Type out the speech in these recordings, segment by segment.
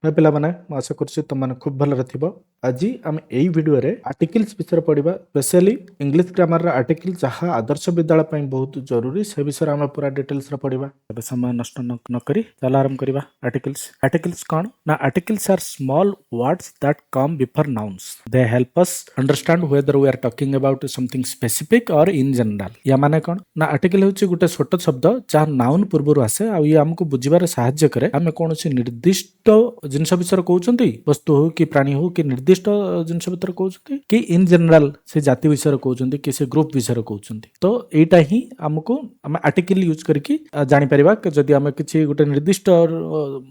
हाय पिला माने मैं आशा करछि तुम माने खूब भलो रथिबो। आज आम एई वीडियो रे आर्टिकल्स विषय पढ़िबा, स्पेशली इंग्लिश ग्रामर रा आर्टिकल जहाँ आदर्श विद्यालय पई बहुत जरूरी से विषय आम पूरा डिटेल्स रे पढ़िबा। तबे समय नष्ट न करी चल आरंभ करिबा। आर्टिकल्स कौन ना, articles are small words that come before nouns. They help us understand whether we are talking about something specific or in general. या माने कौन ना, आर्टिकल होची गुटे छोट शब्द जहाँ नाउन पूर्व आसे आ ये हमको बुझिबार सहाय्य करे। आमे कोनोसी निर्दिष्ट जिनस विषय कहउछंती, वस्तु हो कि प्राणी हो कि निर्दिष्ट जिनस विषय कहउछंती कि इन जनरल से जाति विषय कहउछंती कि से ग्रुप विषय कहउछंती। तो एटा ही हमको हम आर्टिकल यूज करके जानि परिबा कि जदि हम किछि गुटे निर्दिष्ट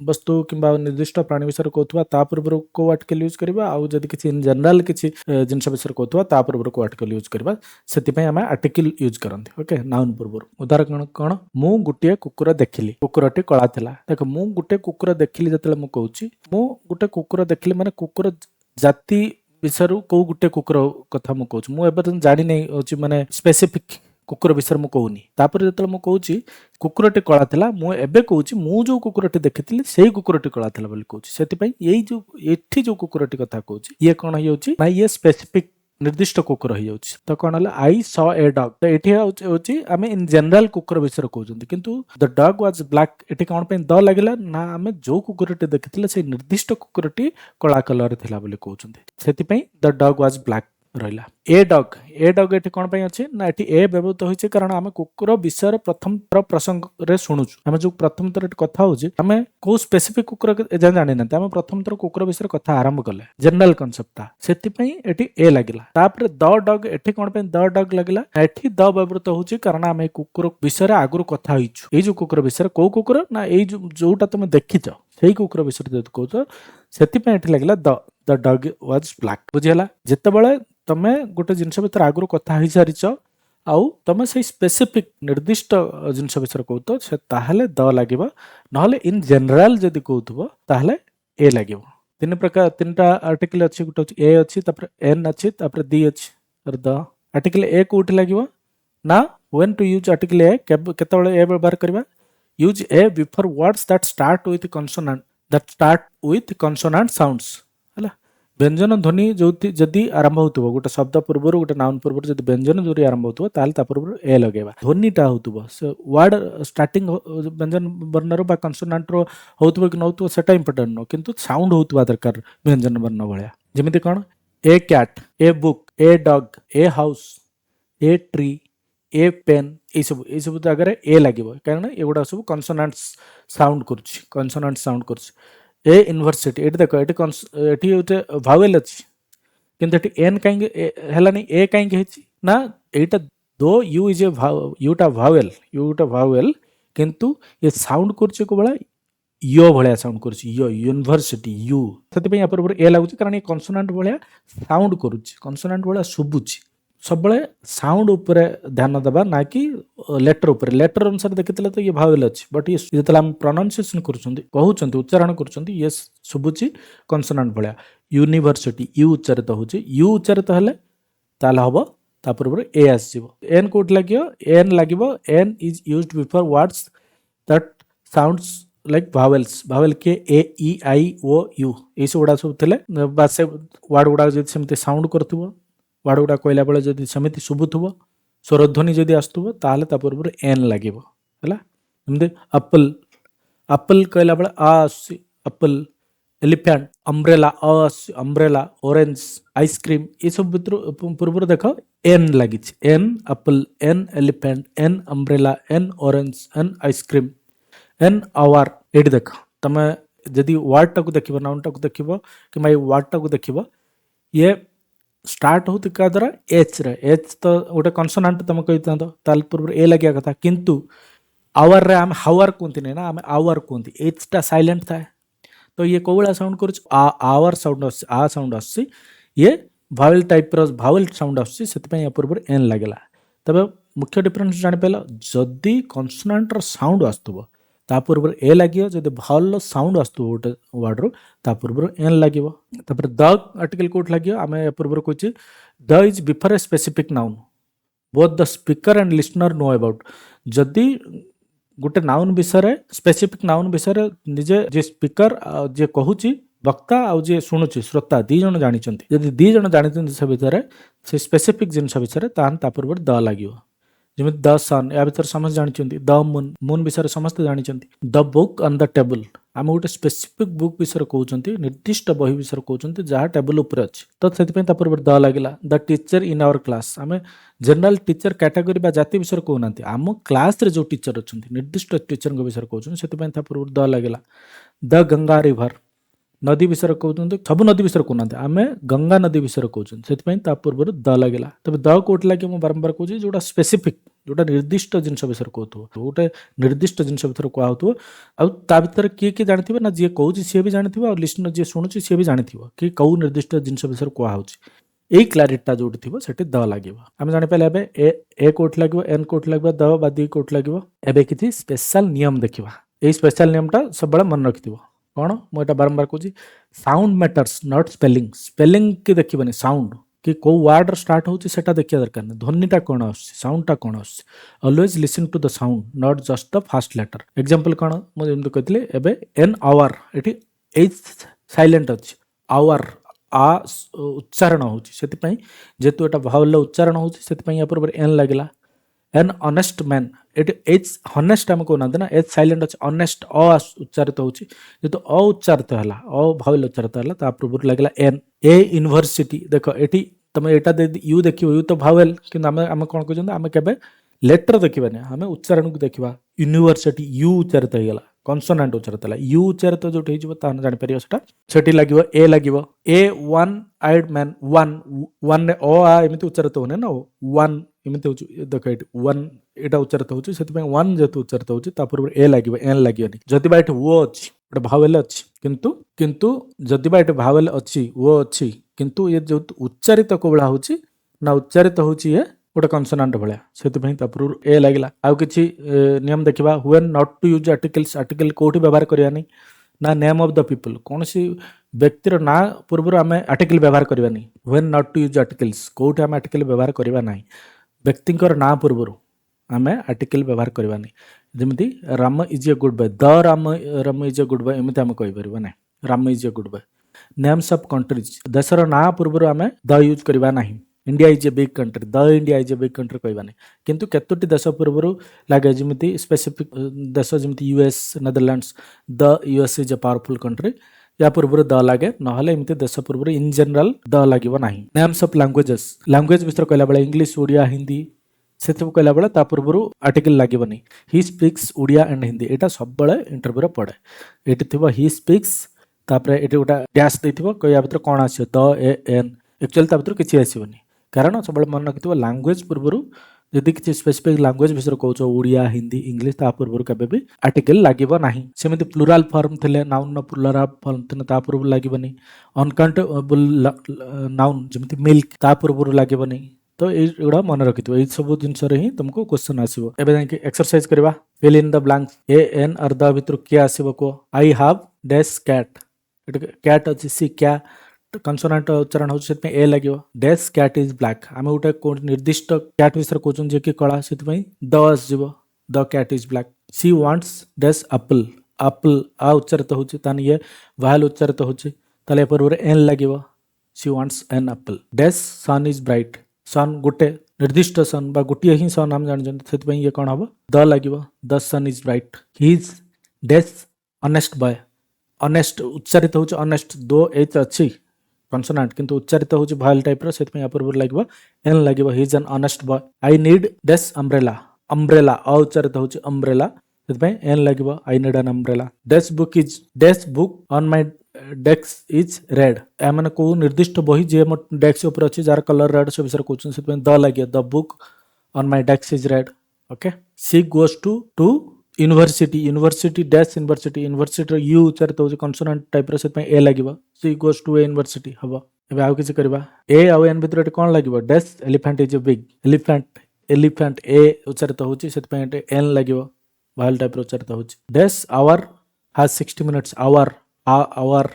वस्तु किंबा निर्दिष्ट प्राणी विषय कहउथबा ता पूर्व को आर्टिकल यूज करबा, आ जदि किछि इन जनरल किछि जिनस विषय कहउथबा ता पूर्व को आर्टिकल यूज करबा। सेति पय हम आर्टिकल यूज करंती। ओके, नाउन पूर्व उदाहरण कोन, मु गुटे कुकुर देखिली, कुकुरटी कळा थिला। देखो मु गुटे कुकुर देखिली जतले मु कहउची, मु गुटे कुकुर देखिली माने कुकुर जाति विषय को गुटे कुकुर कथा मु कहउची। मु एबे जानि नै होची माने स्पेसिफिक कुकुर विषय मु कहउनी। तापर जतले मु कहउची कुकुरटी कळा थिला, मु एबे कहउची मु जो कुकुरटी देखिथिली सेही कुकुरटी कळा थिला बोली कहउची। सेति पय एई जो एठी जो कुकुरटी कथा कहउची ये कोन होउची ना, ये स्पेसिफिक निर्दिष्ट कुकुर हो जाउची। तो कोन हला, आई सॉ ए डॉग। तो एठी होची आमे इन जनरल कुकुर विषय कहउचंती, किंतु द डॉग वाज ब्लैक एठी कोन पे द लागिला ना, आमे जो कुकुरटी देखिथिले से निर्दिष्ट कुकुरटी कळा कलर थिला बोली कहउचंती। सेति पय द डॉग वाज ब्लैक रहिला। ए डॉग एठी कोन पय अछि ना, एठी ए व्यवहृत होइছে कारण आमे कुकुर विषय प्रथम प्रसंग रे सुनुछु। आमे जो प्रथम तर कथा होछि आमे को स्पेसिफिक कुकुर एजा जानि ना, आमे प्रथम तर कुकुर विषय कथा आरंभ करले जनरल कांसेप्ट ता। सेति पय एठी ए लागिला। तापर द डॉग एठी कोन पय द डॉग लागिला, एठी द व्यवहृत होछि कारण आमे कुकुर विषय आगुरु कथा होइछु। ए जो कुकुर विषय को कुकुर ना, ए जोटा तुमे देखिଛ सेही कुकुर विषय जद कहउछ, सेति पय एठी लागिला द डॉग वाज ब्लैक। बुझियला, जेतेबेले तमे गोटे जिनस भीतर आगुरु कथा होई सारिछ आउ तमे से स्पेसिफिक निर्दिष्ट जिनस विषय कहउतो से ताहले द लागिबो, नहले इन जनरल जदि कहउथबो ताहले ए लागिबो। तीन प्रकार तीनटा आर्टिकल अछि, गुटे अछि ए अछि, तापर एन अछि, तापर दी अछि और द। आर्टिकल ए कोठी लागिबो ना, when to use article a, केतबेले ए व्यवहार करबा, use A before words that start with consonant sounds. हला, व्यंजन ध्वनि जो जदि आरंभ होतबो गोटे शब्द पूर्व गोटे नाउन पूर्व जदि व्यंजन ध्वनि आरंभ होतबो ताल ता पूर्व ए लगेबा। ध्वनिटा होतबो से वर्ड स्टार्टिंग व्यंजन वर्ण रो बा कॉन्सोनेंट रो होतबो कि नहोतबो सेटा इंपोर्टेंट नो, किंतु साउंड होतबा दरकार व्यंजन वर्ण भलिया। जेमिति कोन, a cat, a book, a dog, a house, a tree, a pen, a सब जगह रे ए लागिबो कारण एगुडा सब कॉन्सोनेंट्स साउंड करछि, कॉन्सोनेंट साउंड करछि। ए यूनिवर्सिटी, एटी देखो एटी होते भावेल अछि, किंतु एटी एन काहे हेलानी, ए काहे हेछि ना, एटा दो you is a Utah vowel किंतु ये साउंड करछि को बळा यो भलिया साउंड करछि, यो यूनिवर्सिटी यू। सेति पय या पर ए लागुछि कारण ये कॉन्सोनेंट भलिया साउंड करूछि, कॉन्सोनेंट भलिया सुबुछि। सब बळे साउंड ऊपर ध्यान देबा ना कि लेटर ऊपर। लेटर अनुसार देखितले तो ये भावेल अछि, बट ये जेतला हम प्रोनाउंसिएशन करूछंती कहउछंती उच्चारण करूछंती ये सुबुची कॉन्सोनेंट भलिया। यूनिवर्सिटी यू उच्चारित होछि, यू उच्चारित हेले ताले हबो ता पूर्व ए आसीबो। एन कोट लागियो, एन लागिबो, an is used before words that sounds like vowels. Vowel के A E I O U A सब उडा सब थिले बा से वर्ड उडा जे सेमते साउंड करथुबो, वर्ड गुडा कहला बेले जदि समिति शुभुथुबो, स्वरध्वनि जदि आस्तुबो ताहले ता पूर्व एन लागिबो। हला, एमदे एप्पल, एप्पल कहला बेले आ apple. Elephant, umbrella, umbrella. Orange, ice cream, ये सब भितर पूर्व देखो एन लागिछ। An apple, an elephant, an umbrella, an orange, an ice cream, an hour. एटी देखो तमे जदि वर्ड टाको देखिबो, नाउन टाको देखिबो कि माय वर्ड टाको देखिबो, ये स्टार्ट होत का द्वारा एच रे। एच तो गोटे कॉन्सोनेंट तमे कहितांतो ताल पूर्व ए लागिया कथा, किंतु आवर रे हम हावर कोंती नै ना, हम आवर कोंती। एच टा साइलेंट थाए तो ये कोवला साउंड करछ आवर साउंड आस, आ साउंड आसी, ये भावेल टाइप रो भावेल साउंड आसी, सेति पय या पूर्व एन लागला। तबे मुख्य डिफरेंस जानि पेला, जदि कॉन्सोनेंट रो साउंड आस्तुबो ता पूर्व ए लागियो, जदि भावेल रो साउंड आस्तुबो गोटे वर्ड रो ता पूर्व एन लागिबो। तापर द आर्टिकल कोट लागियो, आमे पूर्व कहछि the is before a specific noun both the speaker and listener know about. जदि गोटे नाउन विषय स्पेसिफिक नाउन विषय निजे जे स्पीकर जे कहूची वक्ता आउ जे शुणुची श्रोता दी जन जानिचंती यदि दी जन जानिचंती से भितर से स्पेसिफिक जिनस विषय तान ता पूर्व द लागियो जेमि द सन या भितर समस्त जानिचंती द मून मून विषय समस्त जानिचंती the book on the table आम गोटे स्पेसिफिक बुक विषय कहते निर्दिष्ट बही विषय कहते जहाँ टेबल उपर अच्छी तो से पूर्व द लगे the teacher in our class आम जनरल टीचर कैटेगरी जाति विषय कहना आम क्लास रे जो टीचर अच्छा निर्दिष्ट टीचर विषय कहते से पूर्व द लगे द गंगा रिवर नदी विषय कहते सब नदी विषय कहना आम गंगा नदी विषय कहते से पूर्व द लगे तब द कौट लगे मुझे बारंबार कहूँ जोटा स्पेसिफिक जोटा निर्दिष्ट जिनस विषय कहू गोटे निर्दिष्ट जिनस भर कहू आ भर किए किए जानी ना जी कौन सी भी जानी और लिस्नर जी शुणुची सी भी जानी कि कौ निर्दिष्ट जिनस विषय कहूँ यही क्लारिटा जो थी द लगे आम जापारे ए कौट लगे एन कौट लगे द बा दी कौट लगे एवं किसी स्पेशल नियम देखा यही स्पेशल नियमटा सब मन रखि कौन मुझे बारंबार कहूँ sound matters not spelling spelling की देखिए साउंड कि कौ वार्ड स्टार्ट होता देखा दरकार नहीं ध्वनिटा कौन आउंडटा कौन always listen to the sound not just the first letter example कौन मुझे कहती एवं एन आवर ये एच साइलेंट अच्छी आवर आ उच्चारण होती जेहेतु यहाँ भावल उच्चारण होती पूर्व एन लगे एन ऑनेस्ट मैन ये एच हनेस्ट आम कहना ना एच साइलेंट अच्छे ऑनेस्ट उच्चारित होती जेहतु उच्चारित है भावल उच्चारित है पूर्व लगे एन ए यूनिवर्सिटी देख ये तुम यहाँ यू देख यू तो भावेल कि आम कौन कहते आम के लेटर देखा आम उच्चारण को देखा यूनिवर्सिटी यू उच्चारित होगा कनसोनाट उच्चारित है यू उच्चारित जो जापर से लगे ए लगे a one eyed man one one एमती उच्चारित होने ना वन एमती देख ये वन यहाँ उच्चारित होती वन जेहतु उच्चारित होती पूर्व ए लगे एन लगे जदि ये वो अच्छी गोटे भावेल अच्छी किंतु किंतु जदि ये भावेल अच्छी वो अच्छी किंतु ये जो उच्चारित कौड़ा होची ना उच्चारित होची ये गोटे कनसोनाट भाया से पूर्व ए लगे आउ कि नियम देखा when not to use articles article कौटी व्यवहार करवानी ना नेम ऑफ द पीपल कौन सी व्यक्तिर ना पूर्व आम आर्टिकल व्यवहार करवानी when not to use articles कौटी आम आर्टिकल व्यवहार करवा ना व्यक्तिर ना पूर्व आम आर्टिकल व्यवहार करवानी जमी Ram is a good boy the Ram is a good boy एमती आम कहीपर ना Ram is a good boy names of countries देशर ना पूर्व आम द यूज करवा ना India is a big country the India is a big country कहवानी किंतु केतोटी देश पूर्व लगे जमी स्पेसिफिक देश जमी US Netherlands the US is a powerful country या पूर्व द लगे ना एमती देश पूर्व इन जनरल द लगे ना नेम्स ऑफ लैंग्वेजेस लैंग्वेज विषय कहला बेले इंग्लिश ओडिया हिंदी से कहला बेले पूर्व आर्टिकल लगे he speaks Odia and Hindi यहाँ सब बड़े इंटरव्यू पड़े ये थी ही स्पीक्स तापर ये गोटे डैश देथिबो या भीतर कौन आस द ए एन एक्चुअली भीतर किसी आसबनी कारण सब मन रखिए लैंग्वेज पूर्व जदि किसी स्पेसिफिक लैंग्वेज विषय कौच ओडिया हिंदी इंग्लिश पूर्व केबे आर्टिकल लगे ना सेमती प्लूराल फॉर्म थे नाउन प्लूराल फॉर्म थे पूर्व लगे अनकाउंटेबल नाउन जमी मिल्क पूर्व लगे तो युवा मन रखि ये सब जिनस ही तुमको क्वेश्चन आसो एवं एक्सरसाइज करवा fill in the blanks a an और द भीतर किए आसो कह I have dash cat cat अच्छी सी क्या कनसोनाट उच्चारण होती ए लगे डैश कैट इज ब्लैक आम गोटे निर्दिष्ट कैट विषय कहते जे कि कला से द आसो the cat is black she wants dash apple apple आ उच्चारित होती ये वाहल उच्चारित होती पूर्व एन लगे she wants an apple dash sun is bright sun गोटे निर्दिष्ट सन बा गोटे ही सन आम जानते से ये कौन हम द लगे the sun is bright he is dash honest boy honest उच्चारित होती ऑनेस्ट दो एच अच्छी कनसोनाट किंतु उच्चारित होती भायल टाइप से पूर्व लगे एन लगे he is an honest boy I need dash umbrella umbrella उच्चारित होती अम्ब्रेला से एन लगे I need an umbrella dash book on my desk is red मैंने को निर्दिष्ट बही जी मो डेस्क ऊपर अच्छी जार कलर रेड से विषय कहते द लगे the book on my desk is red okay she goes to university university dash university university U उच्चारित होती कनसोनाट टाइप से ए लगे she goes to a university हम एवं आउ किसी करवा ए आउ एन भीतर कौन लगे dash elephant is a big elephant A उच्चारित होती से एन लगे वाइल टाइप उच्चारित होती dash hour has 60 minutes hour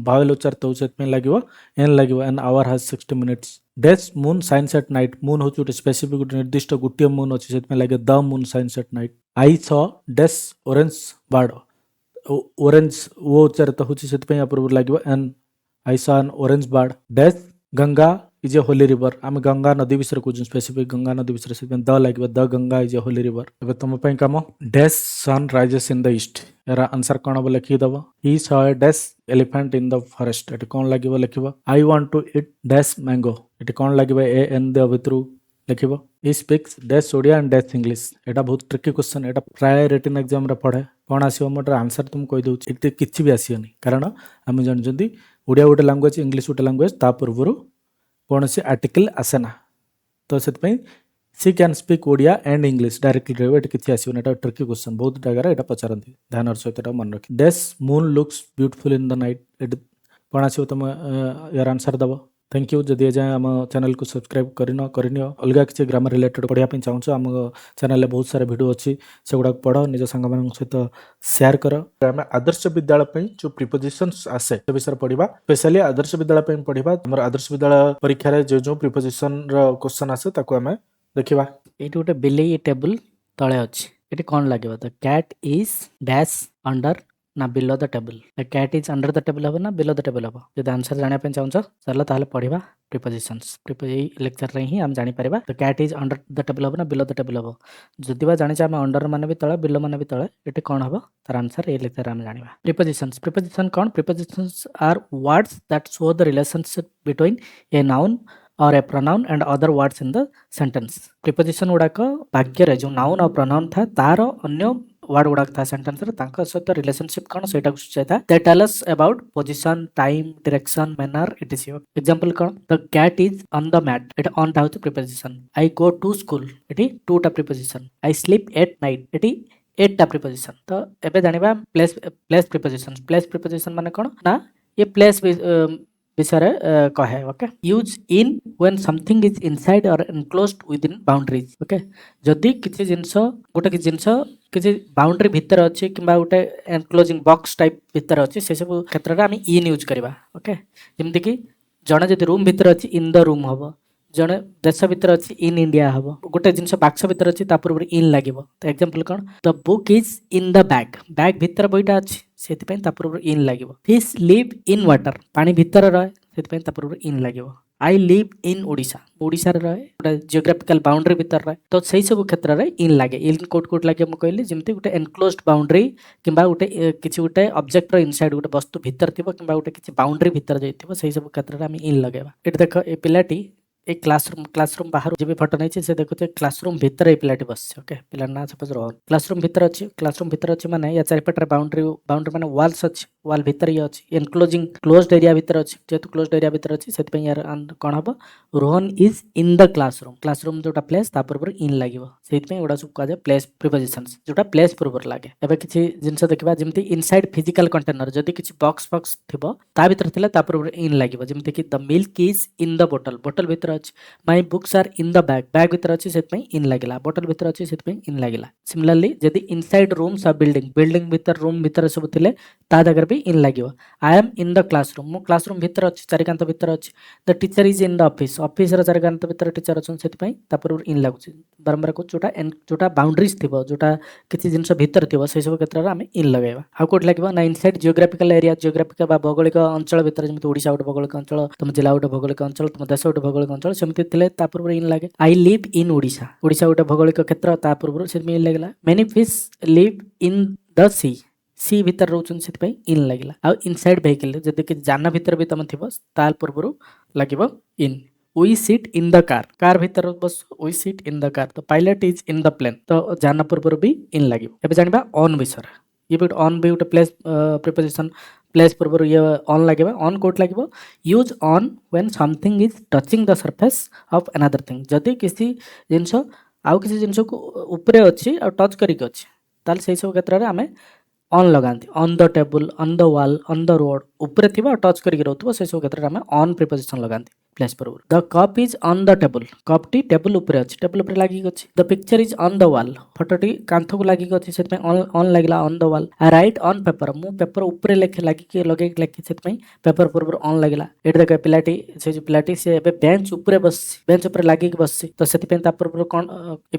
vowel ଉଚ୍ଚାରିତ ହେଉଛି ସେଥିପାଇଁ ଲାଗିବ ଏନ୍ ଲାଗିବ an hour has 60 minutes. Dash moon shines at night moon ହେଉଛି ଗୋଟେ ସ୍ପେସିଫିକ୍ ଗୋଟେ ନିର୍ଦ୍ଦିଷ୍ଟ ଗୋଟିଏ ମୁନ୍ ଅଛି ସେଥିପାଇଁ ଲାଗିବ the moon shines at night. I saw dash orange bird orange O ଉଚ୍ଚାରିତ ହେଉଛି ସେଥିପାଇଁ ୟା ପୂର୍ବରୁ ଲାଗିବ an I saw an orange bird. Dash Ganga is a holy river ଆମେ ଗଙ୍ଗା ନଦୀ ବିଷୟରେ କହୁଛୁ ସ୍ପେସିଫିକ୍ ଗଙ୍ଗା ନଦୀ ବିଷୟରେ ସେଥିପାଇଁ ଦ ଲାଗିବ the Ganga is a holy river. ଏବେ ତମ ପାଇଁ କାମ dash sun rises in the east ଏହାର ଆନ୍ସର କ'ଣ ହବ ଲେଖିକି ଦେବ। He saw a dash elephant in the forest ଏଠି କ'ଣ ଲାଗିବ ଲେଖିବ। I want to eat dash mango ଏଠି କ'ଣ ଲାଗିବ ଏ ଏନ୍ ଦ ଭିତରୁ ଲେଖିବ। He speaks dash Odia and dash English ଏଇଟା ବହୁତ ଟ୍ରିକି କ୍ୱେଶ୍ଚନ୍ ଏଇଟା ପ୍ରାୟ ରିଟିନ୍ ଏକ୍ଜାମ୍ରେ ପଢ଼େ। କ'ଣ ଆସିବ ମୁଁ ଏଟାର ଆନ୍ସର ତୁମକୁ କହିଦେଉଛି ଏଠି କିଛି ବି ଆସିବନି କାରଣ ଆମେ ଜାଣିଛନ୍ତି ଓଡ଼ିଆ ଗୋଟେ ଲାଙ୍ଗୁଏଜ୍ ଇଂଲିଶ ଗୋଟେ ଲାଙ୍ଗୁଏଜ୍ ତା ପୂର୍ବରୁ କୌଣସି ଆର୍ଟିକଲ୍ ଆସେ ନା ତ ସେଥିପାଇଁ C can speak Odia and English directly ରହିବ ଏଠି କିଛି ଆସିବନି ଏଟା ଟ୍ରିକି କ୍ୱେଶ୍ଚନ୍ ବହୁତ ଜାଗାରେ ଏଇଟା ପଚାରନ୍ତି ଧ୍ୟାନର ସହିତ ଏଟା ମନେ ରଖି। Dash moon looks beautiful in the night ଏଠି କ'ଣ ଆସିବ ତୁମେ ୟାର ଆନ୍ସର ଦେବ। थैंक यू जदि एजाएँ आम चैनल को सब्सक्राइब करनी अलग किसी ग्रामर रिलेटेड पढ़ाई चाहूँ आम चैनल में बहुत सारा वीडियो अच्छी से गुड़ा पढ़ निज सांग सहित शेयर कर। आम आदर्श विद्यालय जो प्रिपोजिशंस आसे से विषय पढ़ा स्पेशली आदर्श विद्यालय पढ़ा आम आदर्श विद्यालय परीक्षा जो जो प्रिपोजिशन क्वेश्चन आसे ताको आम देखा। ये गोटे बिलेई टेबुल तले अच्छी ये कौन लगे the cat is dash under ना below the table the cat is under the table हम ना बिलो द टेबुल हम जब आंसर जाना चाहूँ चलो ताहले पढ़ा प्रिपोजिशंस लेक्चर रे ही आम जानी पारिबा the cat is under the table हम ना बिलो द टेबुल हम जदि बा जानी आम अंडर माने भी तले बिलो माने भी तले ये कौन हम तार आंसर ये लेक्चर आम जानिबा। प्रिपोजिशन कौन prepositions are words that show the relationship between a noun or a pronoun and other words in the sentence. Preposition गुड़ाक वाक्य रे जो नाउन और प्रोनाउन था तार अन्य वर्ड गुड़ाक था सेंटेंस रे तांका सहित रिलेशनशिप कौन सेटा को सूचाइता that tell us about position time direction manner etc. Example कौन the cat is on the mat एटा ऑन टा होची preposition. I go to school एटी टू टा preposition. I sleep at night एटी एट टा प्रिपोजिशन। तो एबे जानिबा प्लेस प्रिपोजिशन माने कौन ना ये प्लेस विषय कहे okay. Use in when something is inside or enclosed within boundaries okay जदि किसी जिनस गोटे किसी जिनस किसी बाउंड्री भितर अच्छी कि गोटे एनक्लोजिंग बॉक्स टाइप भितर अच्छी से सब क्षेत्र में आम इन यूज करवा ओके। जमती कि जड़े जब रूम भितर अच्छी इन द रूम हम जड़े देश भितर अच्छी इन इंडिया हम गोटे जिनस बाक्स भितर अच्छी पूर्व इन लगे। तो एग्जांपल कौन the book is in the bag भितर बईटा अच्छी से पूर्व इन लगे। फिश लिव इन वाटर पानी भितर रहे से पूर्व इन लगे। I live in Odisha Odisha रहे गोटे जियोग्राफिकल बाउंड्री भितर रहे तो सही सब क्षेत्र में इन लगे। इन कोट कोट लगे मुझे कहली जमी गोटे एनक्लोज्ड बाउंड्री कि गोटे किसी गोटे ऑब्जेक्ट इनसाइड गोटे वस्तु भितर थी कि गोटे किसी बाउंड्री भितर जाइए से सब क्षेत्र में आम इन लगेगा। ये देख ए पिलाटी एक क्लासरूम बाहर जो भी फोटो नहीं से देखुचे क्लासरूम भितर ये पिलाटी बस ओके पिला ना सपोज रोहन क्लासरूम भितर अच्छी माने या चारिपटे बाउंड्री माने वाल्स अच्छी वाल भितर ये अच्छी एनक्लोजिंग क्लोज्ड एरिया भितर अच्छी जेहेतु क्लोज्ड एरिया भितर अच्छी से यार कौन हम Rohan is in the classroom जोटा प्लेस पूर्व इन लगे से गुड़ा सब कह प्लेस प्रिपोजिशंस जोटा प्लेस पूर्व लगे। एबे किसी जिनस देखा जमी इनसाइड फिजिकल कंटेनर जदि किसी बॉक्स थी भर थी पूर्व इन लगे जमीन कि the milk is in the bottle भितर अच्छी my books are in the bag भितर अच्छी से इन लगे बोटल भितर अच्छी से इन लगे। सिमिलरली जदि इनसाइड रूम्स आर बिल्डिंग भितर रूम भितर सब थे ता जगह भी इन लगे। I am in the classroom मो क्लासरूम भितर अच्छी चारिकांत भितर अच्छी the teacher is in the office चारिकांत भितर टीचर अच्छे से पूर्व इन लगुच बारंबार को जोटा बाउंड्रीज थी जोटा किसी जिनस भितर थी से सब क्षेत्र में आम इन लगेगा। आउ कौट लगे ना इनसाइड जियोग्राफिकल एरिया जियोग्राफिकल भौगोलिक अंचल भितर जमी ओडिशा गोटे भौगोलिक अंचल तुम जिला गोटे भौगोलिक अंचल तुम देश गोटे भौगोलिक अंचल सेमती थे पूर्व इन लगे। आई लिव इन ओडिशा गोटे भौगोलिक क्षेत्र पूर्व से इन लगेगा। Many fish live in the sea भितर रोचन से इन लगे। आउ इनसाइड वेहिकल जदि कि जान भितर भी तुम थी पूर्व लगे in. We sit in the car भितर बस we sit in the car तो pilot is in the plane तो जान पूर्व भी इन लगे। एबे जानिबा ऑन विषय ये भी ऑन भी गोटे प्लेस प्रिपोजिशन प्लेस पूर्व ये ऑन लगे ऑन कोट लगे use on when something is touching the surface of another thing जदि किसी जिनस आउ किसी जिनस को ऊपर अच्छी और टच करके अच्छी ताल से सब क्षेत्र में आम ऑन लगाती on the table on the वाल ऑन द रोड ऊपर थी और टच करके रोथो से सब क्षेत्र में आम ऑन प्रिपोजिशन लगाती ପ୍ଲେସ୍ ପୂର୍ବରୁ। The cup is on the table, କପ୍ଟି ଟେବୁଲ ଉପରେ ଅଛି, ଟେବୁଲ ଉପରେ ଲାଗିକି ଅଛି। The picture is on the wall, ଫଟୋଟି କାନ୍ଥକୁ ଲାଗିକି ଅଛି ସେଥିପାଇଁ ଅନ୍ ଲାଗିଲା, on the wall. I write on paper, ମୁଁ ପେପର ଉପରେ ଲାଗିକି ଲଗେଇକି ଲେଖି ସେଥିପାଇଁ ପେପର ପୂର୍ବରୁ ଅନ୍ ଲାଗିଲା। ଏଠି ଦେଖ ପିଲାଟି, ସେ ଯୋଉ ପିଲାଟି ସେ ଏବେ ବେଞ୍ଚ ଉପରେ ବସିଛି, ବେଞ୍ଚ ଉପରେ ଲାଗିକି ବସିଛି, ତ ସେଥିପାଇଁ ତା ପୂର୍ବରୁ କ'ଣ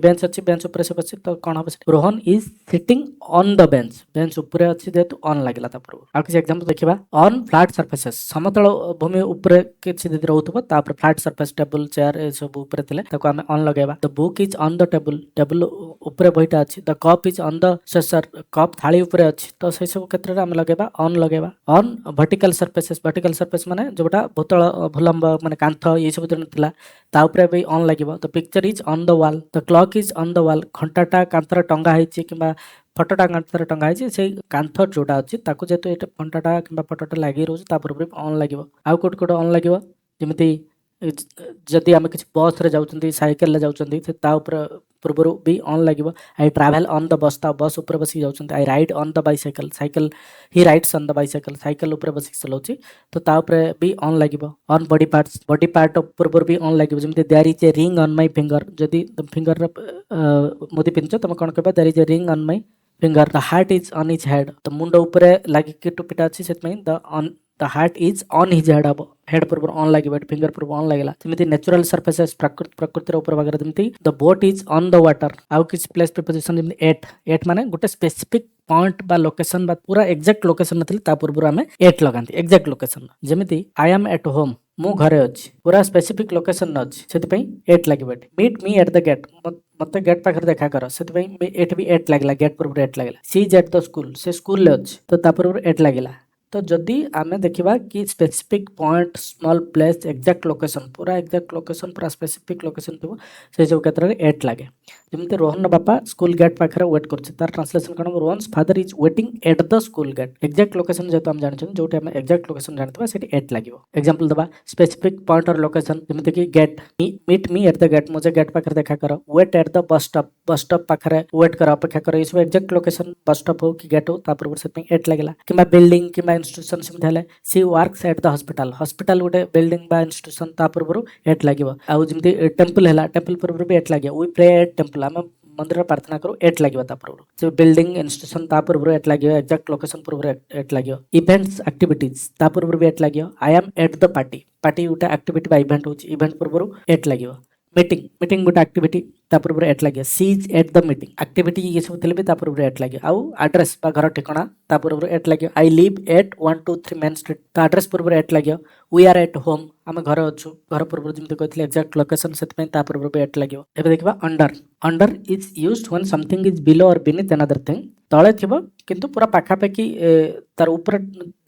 ବେଞ୍ଚ ଅଛି, ବେଞ୍ଚ ଉପରେ ସେ ବସିଛି, ତ କ'ଣ ହବ ସେଠି? Rohan is sitting on the bench, bench ଉପରେ ଅଛି ଯେହେତୁ ଅନ୍ ଲାଗିଲା ତା ପୂର୍ବରୁ। ଆଉ କିଛି ଏକ୍ସାମ୍ପଲ ଦେଖିବା। ଅନ୍ ଫ୍ଲାଟ୍ ସର୍ଫେସେସ୍, ସମତଳ ଭୂମି ଉପରେ କିଛି ଯଦି ରହୁଥିବ ତାପରେ ଫ୍ଲାଟ୍ ସର୍ଫେସ୍ ଟେବୁଲ ଚେୟାର ଏସବୁ ଉପରେ ଥିଲେ ତାକୁ ଆମେ ଅନ୍ ଲଗେଇବା। The book is on the table, table ଉପରେ ବହିଟା ଅଛି। The cup is on the saucer, cup ଥାଳି ଉପରେ ଅଛି, ତ ସେଇ ସବୁ କ୍ଷେତ୍ରରେ ଆମେ ଲଗେଇବା ଅନ୍ ଲଗେଇବା। ଅନ୍ ଭର୍ଟିକାଲ ସର୍ଫେସେସ୍, ଭର୍ଟିକାଲ ସର୍ଫେସ୍ ମାନେ ଯୋଉଟା ଭୂତଳ ଭୂଲମ୍ବ ମାନେ କାନ୍ଥ ଏ ସବୁ ଯୋଉ ଥିଲା ତା ଉପରେ ବି ଅନ୍ ଲାଗିବ। The picture is on the wall, the clock is on the wall, ଘଣ୍ଟାଟା କାନ୍ଥରେ ଟଙ୍ଗା ହେଇଛି କିମ୍ବା ଫଟୋଟା କାନ୍ଥରେ ଟଙ୍ଗା ହେଇଛି, ସେଇ କାନ୍ଥ ଯୋଉଟା ଅଛି ତାକୁ ଯେହେତୁ ଏଇଟା ଘଣ୍ଟାଟା କିମ୍ବା ଫଟୋଟା ଲାଗି ରହୁଛି ତା ପୂର୍ବରୁ ଅନ୍ ଲାଗିବ। ଆଉ କୋଉଠି କୋଉଠି ଅନ୍ ଲାଗିବ, ଯେମିତି ଯଦି ଆମେ କିଛି ବସ୍ରେ ଯାଉଛନ୍ତି, ସାଇକେଲରେ ଯାଉଛନ୍ତି, ତା ଉପରେ ପୂର୍ବରୁ ବି ଅନ୍ ଲାଗିବ। I travel on the bus, ତା ବସ୍ ଉପରେ ବସିକି ଯାଉଛନ୍ତି। I ride on the bicycle, cycle he rides on the bicycle, cycle ଉପରେ ବସିକି ଚଲାଉଛି, ତ ତା ଉପରେ ବି ଅନ୍ ଲାଗିବ। On body parts, body part ପୂର୍ବରୁ ବି ଅନ୍ ଲାଗିବ, ଯେମିତି there is a ring on my finger, ଯଦି ଫିଙ୍ଗରର ମୁଦି ପିନ୍ଧିଛ ତମେ କ'ଣ କହିବା? There is a ring on my finger. The hat is on his head, ତ ମୁଣ୍ଡ ଉପରେ ଲାଗିକି ଟୋପିଟା ଅଛି ସେଥିପାଇଁ the hat is on his head ହବ, ହେଡ୍ ପୂର୍ବରୁ ଅନ୍ ଲାଗିବ, ଏଠି ଫିଙ୍ଗର ପୂର୍ବରୁ ଅନ୍ ଲାଗିଲା। ସେମିତି ନ୍ୟାଚୁରାଲ ସର୍ଫେସେସ୍, ପ୍ରକୃତିର ଉପର ଭାଗରେ ଯେମିତି the boat is on the water. ଆଉ କିଛି ପ୍ଲେସ୍ ପ୍ରିପୋଜିସନ୍ ଯେମିତି ଏଟ୍ ମାନେ ଗୋଟେ ସ୍ପେସିଫିକ୍ ପଏଣ୍ଟ ବା ଲୋକେସନ ବା ପୁରା ଏକ୍ଜାକ୍ଟ ଲୋକେସନ ନଥିଲେ ତା ପୂର୍ବରୁ ଆମେ ଏଟ୍ ଲଗାନ୍ତି, ଏକ୍ଜାକ୍ଟ ଲୋକେସନ। ଯେମିତି ଆଇ ଆମ୍ ଏଟ୍ ହୋମ୍, ମୁଁ ଘରେ ଅଛି, ପୁରା ସ୍ପେସିଫିକ୍ ଲୋକେସନ ଅଛି ସେଥିପାଇଁ ଏଟ୍ ଲାଗିବ ଏଠି। Meet me at the gate, ମତେ ଗେଟ୍ ପାଖରେ ଦେଖା କର, ସେଥିପାଇଁ ଏଠି ବି ଏଟ୍ ଲାଗିଲା, ଗେଟ୍ ପୂର୍ବରୁ ଏଟ୍ ଲାଗିଲା। She is at the school, ସେ ସ୍କୁଲରେ ଅଛି, ତ ତା ପୂର୍ବରୁ ଏଟ୍ ଲାଗିଲା। ତ ଯଦି ଆମେ ଦେଖିବା କି specific point, small place, exact location, ପୁରା ଏକ୍ଜାକ୍ଟ ଲୋକେସନ, ପୁରା ସ୍ପେସିଫିକ୍ ଲୋକେସନ ଥିବ ସେସବୁ କ୍ଷେତ୍ରରେ ଏଟ୍ ଲାଗେ। ଯେମିତି ରୋହନର ବାପା ସ୍କୁଲ ଗେଟ୍ ପାଖରେ ୱେଟ୍ କରୁଛି, ତାର ଟ୍ରାନ୍ସଲେସନ କ'ଣ? Rohan's father is waiting at the school gate. Exact location ଯେହେତୁ ଆମେ ଜାଣିଛନ୍ତି, ଯୋଉଠି ଆମେ ଏକ୍ଜାକ୍ଟ ଲୋକେସନ ଜାଣିଥିବା ସେଠି ଏଟ୍ ଲାଗିବ। ଏକ୍ସାମ୍ପଲ ଦେବା, ସ୍ପେସିଫିକ୍ ପଏଣ୍ଟ ଅର ଲୋକେସନ, ଯେମିତିକି gate, meet me at the gate, ମୋ ଗେଟ୍ ପାଖରେ ଦେଖା କର। Wait at the bus stop, bus stop ପାଖରେ ୱେଟ୍ କର, ଅପେକ୍ଷା କର, ଏସବୁ ଏକ୍ଜାକ୍ଟ ଲୋକେସନ, ବସ୍ ଷ୍ଟପ୍ ହଉ କି ଗେଟ୍ ହଉ ତା ପୂର୍ବରୁ ସେଥିପାଇଁ ଏଟ୍ ଲାଗିଲା। କିମ୍ବା ବିଲ୍ଡିଂ କିମ୍ବା ଇନଷ୍ଟିଟ୍ୟୁସନ ସେମିତି ହେଲେ she works at the hospital, hospital ଗୋଟେ ବିଲ୍ଡିଂ ବା ଇନଷ୍ଟିଟ୍ୟୁସନ ତା ପୂର୍ବରୁ ଏଟ୍ ଲାଗିବ। ଆଉ ଯେମିତି ଟେମ୍ପଲ ହେଲା, ଟେମ୍ପଲ ପୂର୍ବରୁ ବି ଏଟ୍ ଲାଗିବ। ୱି ପ୍ରେ ଏଟ୍ ଟେମ୍ପଲ, ଆମେ ମନ୍ଦିର ପ୍ରାର୍ଥନା କରୁ, ଏଟ୍ ଲାଗିବ ତା ପୂର୍ବରୁ। ସେ ବିଲ୍ଡିଂ ଇନଷ୍ଟିଟ୍ୟୁସନ ତା ପୂର୍ବରୁ ଏଟ୍ ଲାଗିବ, ଏକ୍ଜାକ୍ଟ ଲୋକେସନ ପୂର୍ବରୁ ଏଟ୍ ଲାଗିବ। ଇଭେଣ୍ଟସ୍ ଆକ୍ଟିଭିଟିଜ ତା ପୂର୍ବରୁ ବି ଏଟ୍ ଲାଗିବ। I am at the party, party ଗୋଟେ ଆକ୍ଟିଭିଟି ବା ଇଭେଣ୍ଟ ହେଉଛି, ଇଭେଣ୍ଟ ପୂର୍ବରୁ ଏଟ୍ ଲାଗିବ। ମିଟିଂ ଗୋଟେ ଆକ୍ଟିଭିଟି ତା ପୂର୍ବରୁ ଏଟ୍ ଲାଗିବ। She is at the meeting, activity ଇଏ ସବୁ ଥିଲେ ବି ତା ପୂର୍ବରୁ ଏଟ୍ ଲାଗିବ। ଆଉ ଆଡ୍ରେସ୍ ବା ଘର ଠିକଣା ତା ପୂର୍ବରୁ ଏଟ୍ ଲାଗିବ। I live at 123 main street, ତ ଆଡ୍ରେସ୍ ପୂର୍ବରୁ ଏଟ୍ ଲାଗିବ। ୱି ଆର୍ ଏଟ୍ ହୋମ୍, ଆମେ ଘରେ ଅଛୁ, ଘର ପୂର୍ବରୁ ଯେମିତି କହିଥିଲେ ଏକ୍ଜାକ୍ଟ ଲୋକେସନ, ସେଥିପାଇଁ ତା ପୂର୍ବରୁ ବି ଏଟ୍ ଲାଗିବ। ଏବେ ଦେଖିବା under. Under is used when something is below or beneath another thing, ତଳେ ଥିବ କିନ୍ତୁ ପୁରା ପାଖାପାଖି, ତାର ଉପରେ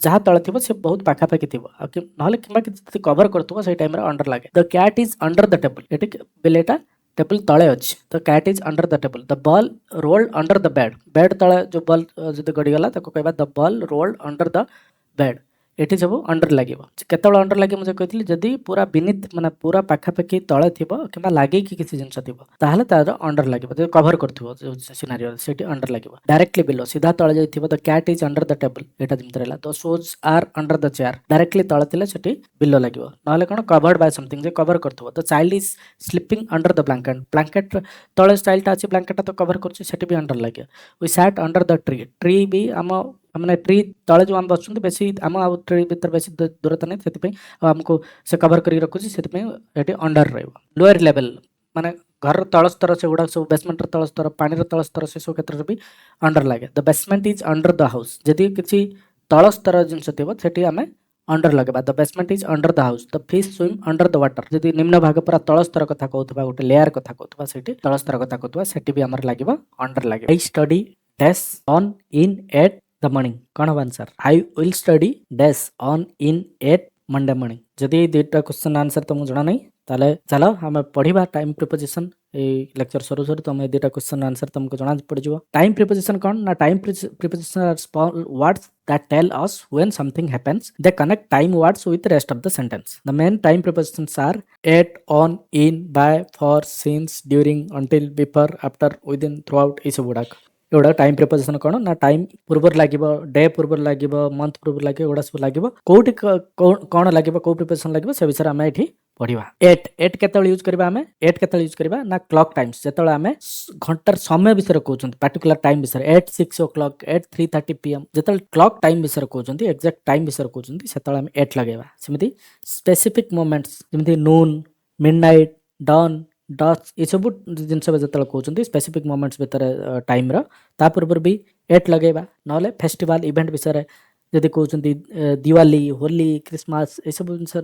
ଯାହା ତଳେ ଥିବ ସେ ବହୁତ ପାଖାପାଖି ଥିବ, ଆଉ ନହେଲେ କିମ୍ବା କିଛି ଯଦି କଭର କରୁଥିବ ସେଇ ଟାଇମରେ ଅଣ୍ଡର ଲାଗେ। The cat is under the table, ଏଠି ବିଲେଇଟା ଟେବୁଲ ତଳେ ଅଛି, the cat is under the table. The ball rolled under the bed, bed ତଳେ ଯୋଉ ବଲ୍ ଯଦି ଗଡ଼ିଗଲା ତାକୁ କହିବା the ball rolled under the bed. ଏଠି ସବୁ ଅଣ୍ଡର ଲାଗିବ। କେତେବେଳେ ଅଣ୍ଡର ଲାଗେ ମୁଁ କହିଥିଲି, ଯଦି ପୁରା ବିନିଥ୍ ମାନେ ପୁରା ପାଖାପାଖି ତଳେ ଥିବ କିମ୍ବା ଲାଗିକି କିଛି ଜିନିଷ ଥିବ ତାହେଲେ ତାର ଅଣ୍ଡର ଲାଗିବ। ଯଦି କଭର କରୁଥିବ ସିନାରିଓ ସେଠି ଅଣ୍ଡର ଲାଗିବ। ଡାଇରେକ୍ଟଲି ବିଲୋ, ସିଧା ତଳେ ଯାଇଥିବ the cat is under the table, ଏଇଟା ଯେମିତି ରହିଲା। The shoes are under the chair, directly ତଳେ ଥିଲେ ସେଠି ବିଲୋ ଲାଗିବ। ନହେଲେ କ'ଣ କଭର୍ଡ ବାଇ ସମଥିଙ୍ଗ, ଯେ କଭର କରୁଥିବ। The child is sleeping under the blanket, blanket ତଳେ ଚାଇଲ୍ଡଟା ଅଛି, ବ୍ଲାଙ୍କେଟଟା ତ କଭର କରୁଛି, ସେଠି ବି ଅଣ୍ଡର ଲାଗିବ। We sat under the tree, tree ବି ଆମ ମାନେ ଟ୍ରି ତଳେ ଯେଉଁ ଆମେ ବସୁଛନ୍ତି ବେଶୀ ଆମ ଆଉ ଟ୍ରି ଭିତରେ ବେଶୀ ଦୂରତା ନାହିଁ, ସେଥିପାଇଁ ଆଉ ଆମକୁ ସେ କଭର କରିକି ରଖୁଛି, ସେଥିପାଇଁ ଏଠି ଅଣ୍ଡର ରହିବ। ଲୋୟର ଲେଭେଲ ମାନେ ଘରର ତଳ ସ୍ତର, ସେଗୁଡ଼ାକ ସବୁ ବେସମେଣ୍ଟର ତଳ ସ୍ତର, ପାଣିର ତଳ ସ୍ତର, ସେସବୁ କ୍ଷେତ୍ରରେ ବି ଅଣ୍ଡର ଲାଗେ। The basement is under the house, ଯଦି କିଛି ତଳ ସ୍ତର ଜିନିଷ ଥିବ ସେଠି ଆମେ ଅଣ୍ଡର ଲଗେଇବା। The basement is under the house. The fish swim under the water, ଯଦି ନିମ୍ନ ଭାଗ ପୁରା ତଳ ସ୍ତର କଥା କହୁଥିବା, ଗୋଟେ ଲେୟାର କଥା କହୁଥିବା, ସେଠି ତଳ ସ୍ତର କଥା କହୁଥିବା, ସେଠି ବି ଆମର ଲାଗିବ, ଅଣ୍ଡର ଲାଗିବ। I study dash on in at the morning, କ'ଣ ହବ answer? I will study dash on in at Monday morning. ଯଦି ଏଇ ଦୁଇଟା କ୍ୱେଶ୍ଚନ ଆନ୍ସର ତମକୁ ଜଣା ନାହିଁ ତାହେଲେ ଚାଲ ଆମେ ପଢିବା ଟାଇମ୍ ପ୍ରିପୋଜିସନ। এই লেকচর সরু সরু তুমি দুইটা কোশ্চেন আনসার তোমাকে জনা পড়িଯିବ। টাইম প্রিপোজিশন কোন না, time preposition are small words that tell us when something happens. They connect time words with the rest of the sentence. The main time prepositions are at, on, in, by, for, since, during, until, before, after, within, throughout, এই সব গুড়াক। এগুড়া time preposition কোন না, time পূর্বর লাগিব, day পূর্বর লাগিব, month পূর্বর লাগিব, এগুড়া সব লাগিব। কোউটি কোন লাগিব, কোউ প্রিপোজিশন লাগিব সে বিষয়ে আমি এটি पढ़िबा। एट एट केतବେଳେ यूज करबा हमें एट केतବେଳେ यूज करबा ना क्लॉक टाइम्स जेतବେଳେ हमें घंटार समय विषय कहउछन पर्टिकुलर टाइम विषय एट 6 o'clock एट 3:30 PM जेतବେଳେ क्लॉक टाइम विषय कहउछन एग्जैक्ट टाइम विषय कहउछन सेतବେଳେ हमें एट लगेबा। सेमिति स्पेसिफिक मोमेंट्स जेमिति नून मिडनाइट डन डच ये सब जिनस जेतବେଳେ कहउछन स्पेसिफिक मोमेंट्स भीतर टाइम रो ता पूर्व भी एट लगेबा। नले फेस्टिवल इवेंट विषय जदि कहउछन दिवाली होली क्रिसमस ये सब जिनस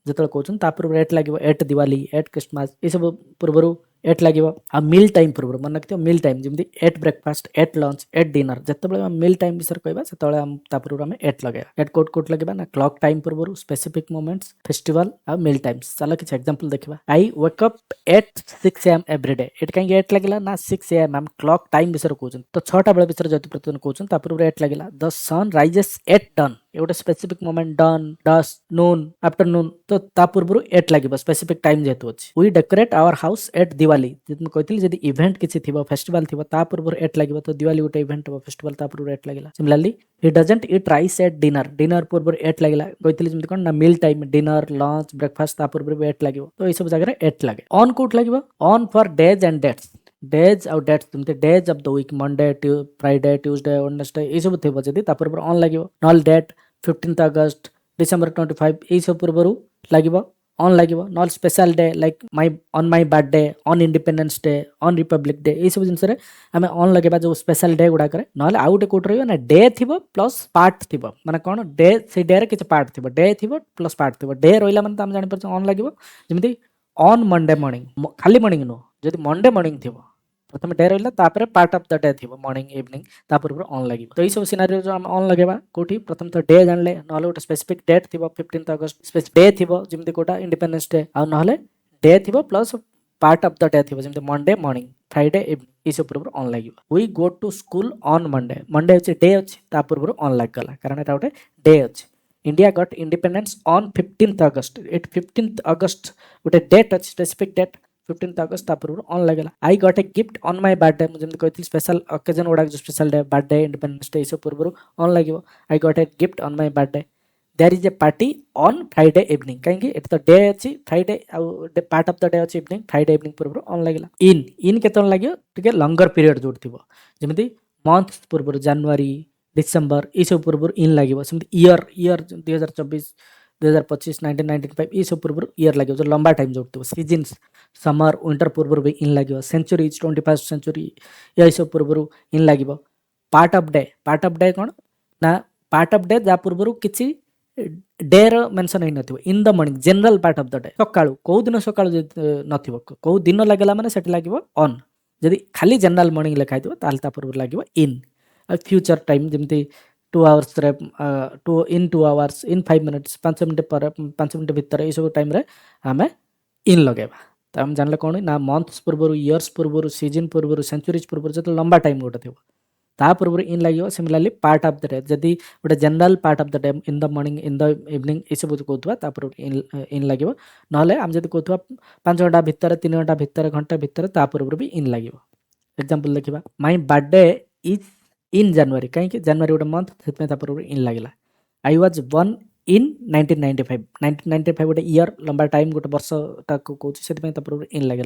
ଯେତେବେଳେ କହୁଛନ୍ତି ତା ପୂର୍ବରୁ ଏଟ୍ ଲାଗିବ ଏଟ୍ ଦିୱାଲି ଏଟ୍ କ୍ରିସମାସ ଏସବୁ ପୂର୍ବରୁ ଏଟ୍ ଲାଗିବ। ଆଉ ମିଲ୍ ଟାଇମ୍ ପୂର୍ବରୁ ମନେ ରଖିଥିବ ମିଲ୍ ଟାଇମ୍ ଯେମିତି at breakfast at lunch at dinner ଯେତେବେଳେ ଆମେ ମିଲ୍ ଟାଇମ୍ ବିଷୟରେ କହିବା ସେତେବେଳେ ତା ପୂର୍ବରୁ ଆମେ ଏଟ୍ ଲଗାଇବା। ଏଟ୍ କୋଟ୍ ଲଗାଇବା ନା କ୍ଲକ୍ ଟାଇମ୍ ପୂର୍ବରୁ ସ୍ପେସିଫିକ୍ ମୋମେଣ୍ଟସ୍ ଫେଷ୍ଟିଭାଲ ଆଉ ମିଲ୍ ଟାଇମ୍ସ। ଚାଲ କିଛି ଏକ୍ସାମ୍ପଲ ଦେଖିବା। I wake up at 6 AM every day ଏଠି କାହିଁକି ଏଟ୍ ଲାଗିଲା ନା 6 AM ଆମେ କ୍ଲକ୍ ଟାଇମ୍ ବିଷୟରେ କହୁଛନ୍ତି ତ 6ଟା ବେଳେ ବିଷୟରେ ଯଦି ପ୍ରତିଦିନ କହୁଛନ୍ତି ତା ପୂର୍ବରୁ ଏଟ୍ ଲାଗିଲା। The sun rises at dawn ଏ ଗୋଟେ specific moment dawn dusk noon afternoon ତ ତା ପୂର୍ବରୁ ଏଟ୍ ଲାଗିବ ସ୍ପେସିଫିକ୍ ଟାଇମ୍ ଯେହେତୁ ଅଛି। We decorate our house at Diwali ଯେମିତି କହିଥିଲି ଯଦି ଇଭେଣ୍ଟ କିଛି ଥିବ ଫେଷ୍ଟିଭାଲ ଥିବ ତା ପୂର୍ବରୁ ଏଟ୍ ଲାଗିବ ତ ଦିୱାଲି ଗୋଟେ ଇଭେଣ୍ଟ ହବ ଫେଷ୍ଟିଭାଲ ତା ପୂର୍ବରୁ ଏଟ୍ ଲାଗିଲା। Similarly he doesn't eat rice at dinner dinner ପୂର୍ବରୁ ଏଟ୍ ଲାଗିଲା କହିଥିଲି ଯେମିତି କ'ଣ ନା meal time dinner lunch breakfast ତା ପୂର୍ବରୁ ବି ଏଟ୍ ଲାଗିବ ତ ଏଇସବୁ ଜାଗାରେ ଏଟ୍ ଲାଗେ। ଅନ୍ କୋଉଠି ଲାଗିବ on for days and dates days ଆଉ ଡେଟ୍ସ ଯେମିତି days of the week Monday Friday Tuesday Wednesday ଏଇସବୁ ଥିବ ଯଦି ତା ପୂର୍ବରୁ ଅନ୍ ଲାଗିବ। ନହେଲେ ଡେଟ୍ 15th ଅଗଷ୍ଟ December 25 ଏଇସବୁ ପୂର୍ବରୁ ଲାଗିବ ଅନ୍ ଲାଗିବ। ନହେଲେ special day like on my birthday on independence day on republic day ଏଇସବୁ ଜିନିଷରେ ଆମେ ଅନ୍ ଲଗେଇବା ଯେଉଁ ସ୍ପେଶାଲ ଡେ ଗୁଡ଼ାକରେ। ନହେଲେ ଆଉ ଗୋଟେ କୋଉଠି ରହିବ ନା ଡେ ଥିବ ପ୍ଲସ୍ ପାର୍ଟ ଥିବ ମାନେ କ'ଣ ଡେ ସେଇ ଡେରେ କିଛି ପାର୍ଟ ଥିବ ଡେ ଥିବ ପ୍ଲସ୍ ପାର୍ଟ ଥିବ ଡେ ରହିଲା ମାନେ ତ ଆମେ ଜାଣିପାରୁଛୁ ଅନ୍ ଲାଗିବ। ଯେମିତି ଅନ୍ ମଣ୍ଡେ ମର୍ଣ୍ଣିଂ ଖାଲି ମର୍ଣ୍ଣିଂ ନୁହଁ ଯଦି ମଣ୍ଡେ ମର୍ଣ୍ଣିଂ ଥିବ ପ୍ରଥମେ ଡେ ରହିଲା ତାପରେ ପାର୍ଟ ଅଫ୍ ଦ ଡେ ଥିବ ମର୍ଣ୍ଣିଂ ଇଭିନିଂ ତା ପୂର୍ବରୁ ଅନ୍ ଲାଗିବ। ତ ଏଇସବୁ ସିନାରିଓ ଯେଉଁ ଆମେ ଅନ୍ ଲଗେଇବା କୋଉଠି ପ୍ରଥମେ ତ ଡେ ଜାଣିଲେ ନହେଲେ ଗୋଟେ ସ୍ପେସିଫିକ୍ ଡେଟ୍ ଥିବ 15th ଅଗଷ୍ଟ ସ୍ପେସିଫିକ୍ ଡେ ଥିବ ଯେମିତି କୋଉଟା ଇଣ୍ଡିପେଣ୍ଡେନ୍ସ ଡେ ଆଉ ନହେଲେ ଡେ ଥିବ plus part of the day ଥିବ ଯେମିତି ମଣ୍ଡେ ମର୍ଣ୍ଣିଂ ଫ୍ରାଇଡେ ଇଭିନିଂ ଏଇସବୁ ପୂର୍ବରୁ ଅନ୍ ଲାଗିବ। We go to school on Monday Monday ହେଉଛି ଡେ ଅଛି ତା ପୂର୍ବରୁ ଅନ୍ ଲାଗିଗଲା କାରଣ ଏଟା ଗୋଟେ ଡେ ଅଛି। India got independence on 15th August ଏଠି 15th ଅଗଷ୍ଟ ଗୋଟେ ଡେଟ୍ ଅଛି ସ୍ପେସିଫିକ୍ ଡେଟ୍ 15th ଅଗଷ୍ଟ ତା ପୂର୍ବରୁ ଅନ୍ ଲାଗିଲା। I got a gift on my birthday ମୁଁ ଯେମିତି କହିଥିଲି ସ୍ପେଶାଲ ଅକେଜନ୍ ଗୁଡ଼ାକ ଯେଉଁ special day birthday Independence Day ଏସବୁ ପୂର୍ବରୁ ଅନ୍ ଲାଗିବ। I got a gift on my birthday there is a party on Friday evening कहीं एट तो डे अच्छी फ्राइडे आउ पार्ट ऑफ द डे अच्छी इवनिंग फ्राइडे इवनिंग पूर्व ऑन लगे इन केत लगे टे लंगर पीरियड जो थी जमी मंथ पूर्व जनवरी डिसेम्बर ये सब पूर्व इन लगे सेमती इयर इयर 2024 2025 1995 ये सब पूर्व इयर लगे जो लंबा टाइम जो थी सीजन्स समर विंटर पूर्व भी इन लगे सेंचुरीज 21st सेंचुरी ये सब पूर्व इन लगे पार्ट ऑफ डे कौन ना पार्ट ऑफ डे जहाँ पूर्व किसी डे मेंशन होई नथिबो in the morning general part of the day सकाळू को दिन सकाळू नथिबो को दिन लागला माने सेट लागिवो ऑन जदि खाली जनरल मॉर्निंग लिखा दिबो ताल ता पूर्व लागिवो इन फ्यूचर टाइम जेमती 2 आवर्स रे इन 2 आवर्स इन 5 मिनिट्स 5 मिनिट पर 5 मिनिट भीतर ए सब टाइम रे हमें इन लगेबा त हम जानले कोन ना मंथ्स पूर्व इयर्स पूर्व सीजन पूर्व सेंचुरीज पूर्व जत लंबा टाइम गोटे थिबो ता पूर्व इन लगे similarly part of the day जदि गोटे general part of the day in the morning in the evening ये सब कहूँ पूर्व इन लगे ना आम जब कहूँ 5 घंटा भितर 3 घंटा भितर घंटा भितर ता पूर्व भी इन लगे एग्जांपल देखा माई बर्थडे इज इन जनवरी कहीं जनवरी गोटे मंथ से पूर्व इन लगे आई वाज वन इन 1995 गोटे इयर लंबा टाइम गोटे वर्ष कहूँ से पूर्व इन लगे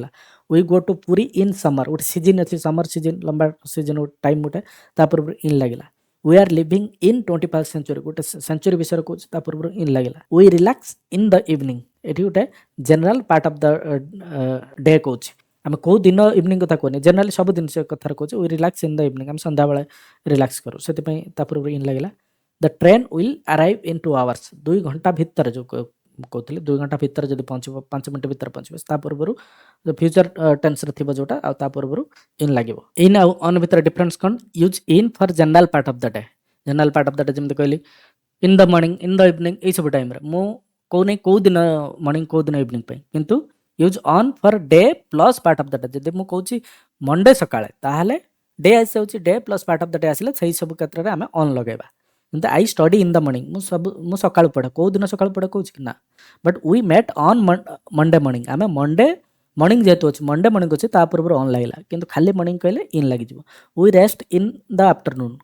we go to Puri in summer गोटे सीजन अच्छी समर सीजन लंबा सीजन टाइम गोटे पूर्व इन लगे we are living in 21st century गोटे सेंचुरी विषय कहूँ पूर्व इन लगे we relax in the evening ये गोटे general part of the day कहूँ आम कौ दिन इवनिंग कथा कहने जनरली सब दिन कथार कहूँ we relax in the evening आम संध्या बेले रिलैक्स करूँ से पूर्व इन लगे the train will arrive in 2 hours 2 घंटा भितर जो कहते 2 घंटा भितर जब पहुँचब 5 मिनट भितर पहुँचे पूर्व फ्यूचर टेंस थी जोटा पूर्व इन लगे इन आउ अन भितर डिफरेंस कौन use in for general part of the day general part of the day जमी कहली इन the morning in the evening ये सब टाइम मु कौन कौ दिन मॉर्निंग कौ दिन इवनिंग किंतु use on for day plus part of the day जब मुझे मंडे सकाळे ताहले डे आसी day plus part of the day आसिले सही सब क्षेत्र में आम ऑन लगेबा किंतु I study in the morning मु सकाळू पढ़े कौ दिन सकाळू पढ़े कहूँ कि ना but we met on Monday morning आम मंडे मॉर्निंग जेहेतु अच्छे मंडे मॉर्निंग अच्छे पूर्व ऑन लगला किंतु खाली मॉर्निंग कहले इन लगे we rest in the afternoon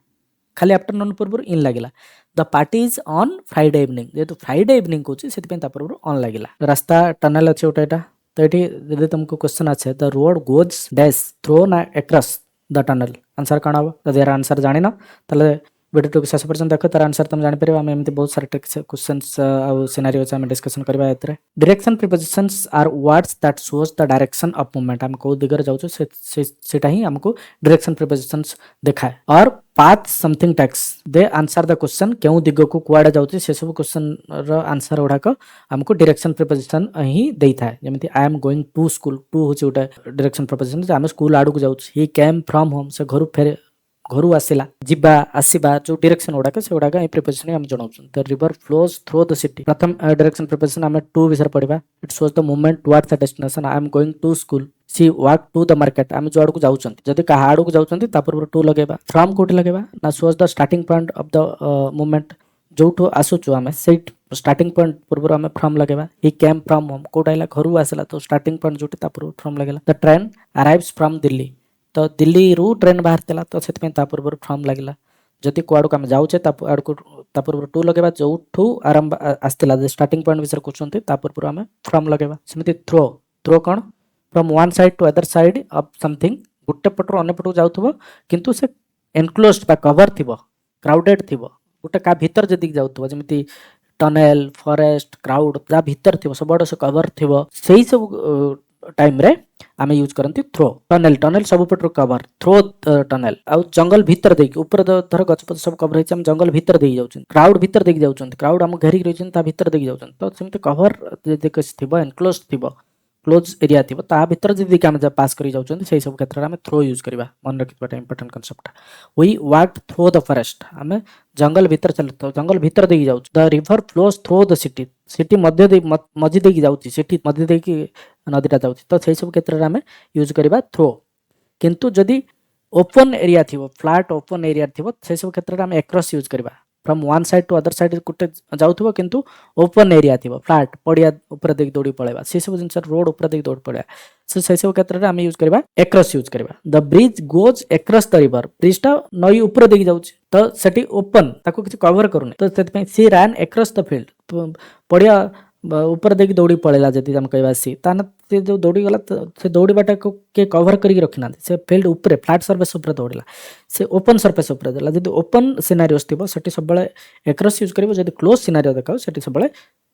खाली आफ्टरनून पूर्व इन लगिला the party is on Friday evening जेहेतु फ्राइडे इवनिंग कौन से पूर्व ऑन लगिला रास्ता टनल अच्छे गोटे यहाँ तो ये यदि तुमको क्वेश्चन अच्छे the road goes dash through across the tunnel answer कौन हम जब यार आंसर जान ताले वीडियो शेष पर्यटन देख तार आंसर तुम जापर आम एमती बहुत सारे क्वेश्चंस सिनारियो आम डिस्कसन करवा direction prepositions are words that shows the direction of movement आम कौ दिगरे जाऊँ सेटा ही हमको डायरेक्शन प्रिपोजिशंस दिखाए और path something takes they answer the question क्यों दिग को कुआड़े जाऊँ से सब क्वेश्चन आंसर गुड़ाक हमको डायरेक्शन प्रिपोजिशन ही दे था जमी I am going to school to हूँ गोटे डायरेक्शन प्रिपोजिशन आम स्कूल आड़ को जाऊँ ही केम फ्रॉम होम से घर फेर घर आसला जीवा आसवा जो डायरेक्शन गुड़ाक से गुड़ाक प्रिपोजिशन आम जनाऊँ the river flows through the city प्रथम डायरेक्शन प्रिपोजिशन आम टू विषय पढ़ा it shows the movement towards the destination I am going to school she walk to the market आम जो आड़ को जाऊँ जदि क्या आड़ को जाऊँ पूर्व टू लगेगा फ्रॉम कौटी लगेगा ना shows the starting point of the movement जो आसुचु आम से स्टार्टिंग पॉइंट पूर्व आम फ्रॉम लगेगा ही केम फ्रॉम होम कौटा है घर आसला तो स्टार्टिंग पॉइंट जो पूर्व फ्रॉम लगेगा the train arrives from Delhi तो दिल्ली रू ट्रेन बाहर तो से पूर्व फ्रॉम लगे जदि कुआड़ को आम जाऊे पूर्व टू लगेगा जो आरंभ आसला स्टार्टिंग पॉइंट विषय कहते पूर्व आम फ्रॉम लगेगा सेमती थ्रो थ्रो कौन from one side to other side of something गोटे पटू अन्य पटू जाऊँ किंतु से एनक्लोज्ड बा कवर थी क्राउडेड थी गोटे का भीतर जदि जाऊँ जमी टनेल फॉरेस्ट क्राउड जहाँ भीतर थी सब से कवर थी से सब टाइम रे आम यूज करती थ्रो टनेल टनेल सब पटर कवर थ्रो टनेल आउ जंगल भीतर देकी ऊपर धर गछपत सब कवर होइछ हम जंगल भीतर देकी जाउछन क्राउड भीतर देकी जाउछन क्राउड हम घेरी रहिछन ता भीतर देकी जाउछन तो सेमते कवर जे कस थिबो एनक्लोज थिबो क्लोज एरिया थिबो ता भीतर जदि आम पास करी जाउछन सेही सब क्षेत्र में थ्रो यूज करबा मन रखिबाटा important concept we walked through the forest आम जंगल भीतर चलता जंगल भीतर देकी जाउछ the river flows through the city city मध्य दे मझी देकी जाउछि सिटी मध्य देकी नदीटा जाउछि तो सेही सब क्षेत्र में आम यूज करबा थ्रो किंतु जदि ओपन एरिया थिबो फ्लैट ओपन एरिया थिबो से सब क्षेत्र में आम एक्रॉस यूज करबा from one side to other side गोटे जाऊँ किंतु ओपन एरिया थी फ्लैट पड़िया ऊपर देख दौड़ी पड़ेगा से सब जिन रोड ऊपर देख दौड़ पड़ेगा से सब क्षेत्र में आम यूज करबा एक्रॉस यूज करबा the bridge goes across the river ब्रिजटा नई ऊपर देख जाउछि तो सेठी ओपन ताको किछि कवर करूने तो सेति सी रैन एक्रॉस द फील्ड पड़िया ऊपर देख दौड़ी पड़ेगा जदि आम कहवा सी तान से जो दौड़ी गला से दौड़ाटा को किए कवर करके रखी ना से फील्ड ऊपर फ्लैट सर्फेस ऊपर दौड़ला से ओपन सर्फेस ऊपर देला जदि ओपन सिनारियोस थिबो सेठी सब एक्रॉस यूज करिवो जदि क्लोज सिनारियो देखाओ सेठी सब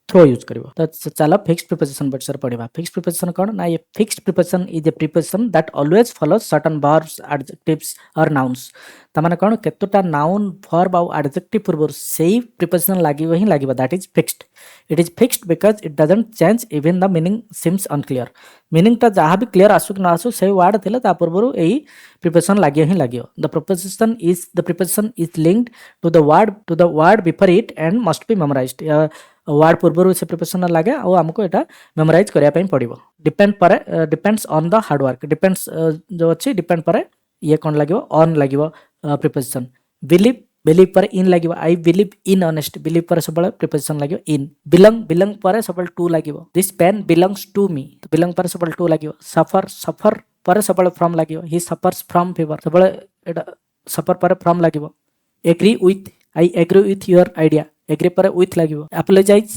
थ्रो यूज करिवो तो चलो फिक्स्ड प्रिपोजिशन वर्ड पढ़ा फिक्स्ड प्रिपोजिशन कौन ना ये fixed preposition is a preposition that always follows certain verbs adjectives और नाउन्स तामाने कौन केतोटा नाउन वर्ब और एडजेक्टिव पूर्व सेही प्रिपोजिशन लागिवो ही लागिवो that is fixed it is fixed because it doesn't change even the meaning seems unclear meaning टा जहाँ भी क्लियर आसु कि न आसु से वर्ड थिले ता पूर्व एही प्रिपोजिशन लागियो ही लागियो the preposition is linked to the word before it and must be memorized word पूर्व से प्रिपोजिशन लगे और आमको एटा मेमोराइज करिया पई पड़िबो depends on the hard work depends जो अछि डिपेंड पर ये कौन लगे ऑन लगे प्रिपोजिशन बिलीव पर इन लगे I believe in honest believe पर सब प्रिपोजिशन लगे इन बिलंग पर सब टू लगे दिस पेन बिलंग्स टू मी तो बिलंग पर सब टू लगे सफर पर सब फ्रॉम लगे ही सफर्स फ्रॉम फीवर सब सफर पर फ्रॉम लगे agree with I agree with your idea agree पर विथ लगे अपोलोजाइज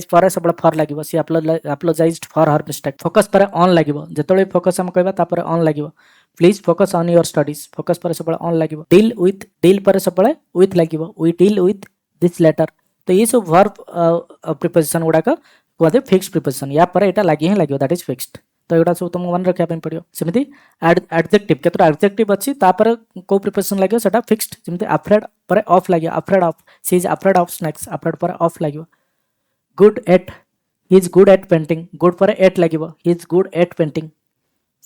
पर सब फॉर लगे she apologized for her mistake focus पर ऑन लगे जिते फोकस हम कहबा तापर ऑन लगे please focus on your studies focus पर सब ऑन लगे डील पर सब विथ लगे we deal with this letter तो ये सब वर्ब प्रिपोजिशन गुड़ाक कहते फिक्स्ड प्रिपोजिशन या पर एटा लगे ही लगे दैट इज फिक्स्ड तो एटा सब तुमको मन रखा पड़ो सेमती एडजेक्टिव केतरा एडजेक्टिव अच्छी तापर को प्रिपोजिशन लगे सेटा फिक्स्ड जेमती अफ्रेड पर ऑफ लगे afraid of she is afraid of snacks afraid पर ऑफ लगे good at he is good at painting good पर एट लगे he is good at painting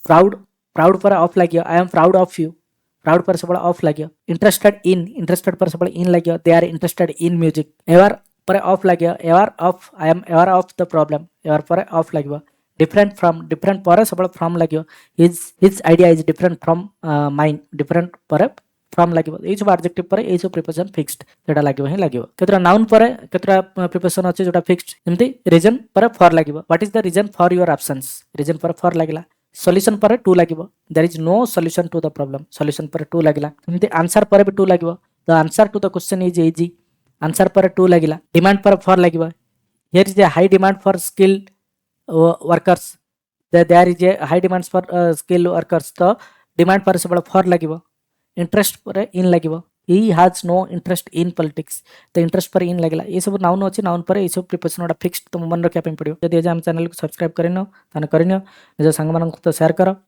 proud पर ऑफ लगे I am proud of you proud पर सब of लगे interested पर सब इन लगे they are interested in music aware पर ऑफ लगे aware of I am ever of the problem ever पर ऑफ लगे डिफरेंट पर सब फ्रॉम लगे his idea is different from mine different पर फ्रॉम लगे ये सब एडजेक्टिव पर ये सब प्रिपोजिशन फिक्स्ड सेटा लगे ही लगे केतरा नाउन पर केतरा प्रिपोजिशन अच्छे जोटा फिक्स्ड जेमती रीजन पर फॉर लगे what is the reason for your absence reason पर फॉर लगला सॉल्यूशन पर 2 लागिवो there is no solution to the problem solution पर 2 लागिला एमती आंसर पर भी 2 लागिवो the answer to the question is easy answer पर 2 लागिला डिमांड पर 4 लागिवो here is a high demand for skill workers there is a high demand for skill workers तो डिमांड पर सब 4 लागिवो इंटरेस्ट पर इन लागिवो he has no interest in politics तो इंटरेस्ट पर इन लगला ये सब नाउन अच्छे नाउन पर ये सब प्रिपोजिशन गुड़ा फिक्स्ड तुम मन रखा पड़ो जब हम चैनल को सब्सक्राइब करनो ताने करनियो निज सांग मान तो शेयर कर